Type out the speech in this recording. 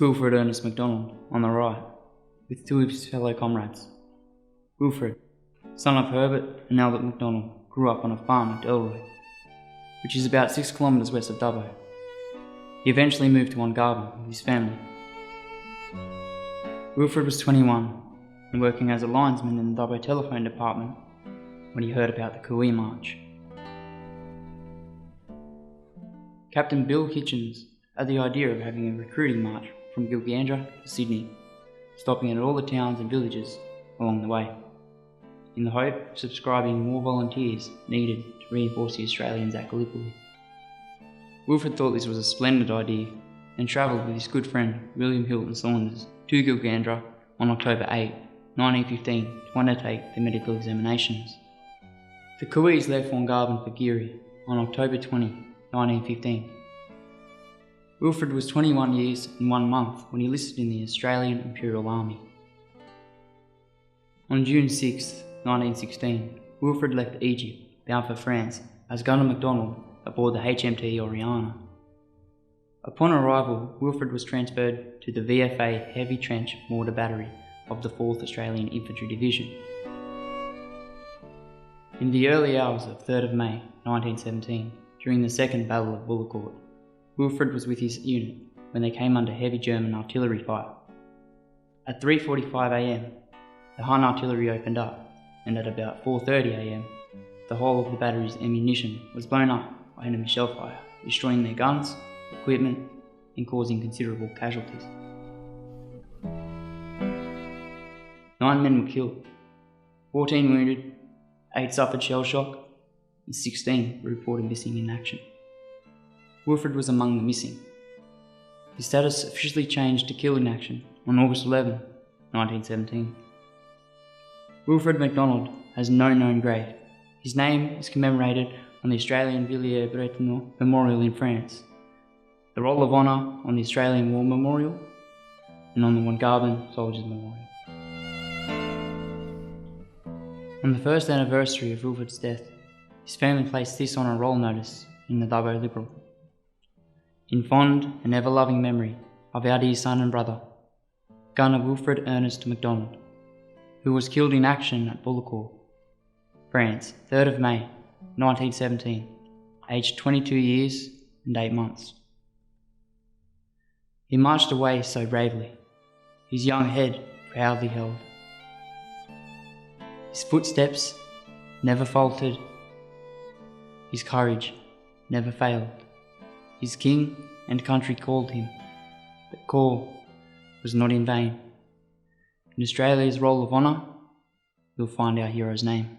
Wilfred Ernest McDonald on the right, with two of his fellow comrades. Wilfred, son of Herbert and Albert McDonald, grew up on a farm at Elroy, which is about 6 kilometres west of Dubbo. He eventually moved to Garden with his family. Wilfred was 21 and working as a linesman in the Dubbo telephone department when he heard about the Kellie March. Captain Bill Hitchens had the idea of having a recruiting march from Gilgandra to Sydney, stopping at all the towns and villages along the way, in the hope of subscribing more volunteers needed to reinforce the Australians at Gallipoli. Wilfred thought this was a splendid idea and travelled with his good friend William Hilton Saunders to Gilgandra on October 8, 1915 to undertake the medical examinations. The Kellies left Garden for Geary on October 20, 1915. Wilfred was 21 years and 1 month when he enlisted in the Australian Imperial Army. On June 6, 1916, Wilfred left Egypt, bound for France, as Gunner MacDonald aboard the HMT Oriana. Upon arrival, Wilfred was transferred to the VFA Heavy Trench Mortar Battery of the 4th Australian Infantry Division. In the early hours of 3rd of May 1917, during the Second Battle of Bullecourt, Wilfred was with his unit when they came under heavy German artillery fire. At 3:45 am, the Hun artillery opened up, and at about 4:30 am, the whole of the battery's ammunition was blown up by enemy shellfire, destroying their guns, equipment, and causing considerable casualties. 9 men were killed, 14 wounded, 8 suffered shell shock, and 16 were reported missing in action. Wilfred was among the missing. His status officially changed to killed in action on August 11, 1917. Wilfred McDonald has no known grave. His name is commemorated on the Australian Villiers-Bretonneux Memorial in France, the Roll of Honour on the Australian War Memorial, and on the Garden Soldiers Memorial. On the first anniversary of Wilfred's death, his family placed this on a roll notice in the Dubbo Liberal. In fond and ever-loving memory of our dear son and brother, Gunner Wilfred Ernest McDonald, who was killed in action at Bullecourt, France, 3rd of May, 1917, aged 22 years and 8 months. He marched away so bravely, his young head proudly held. His footsteps never faltered, his courage never failed. His king and country called him, but call was not in vain. In Australia's Roll of Honour, you'll find our hero's name.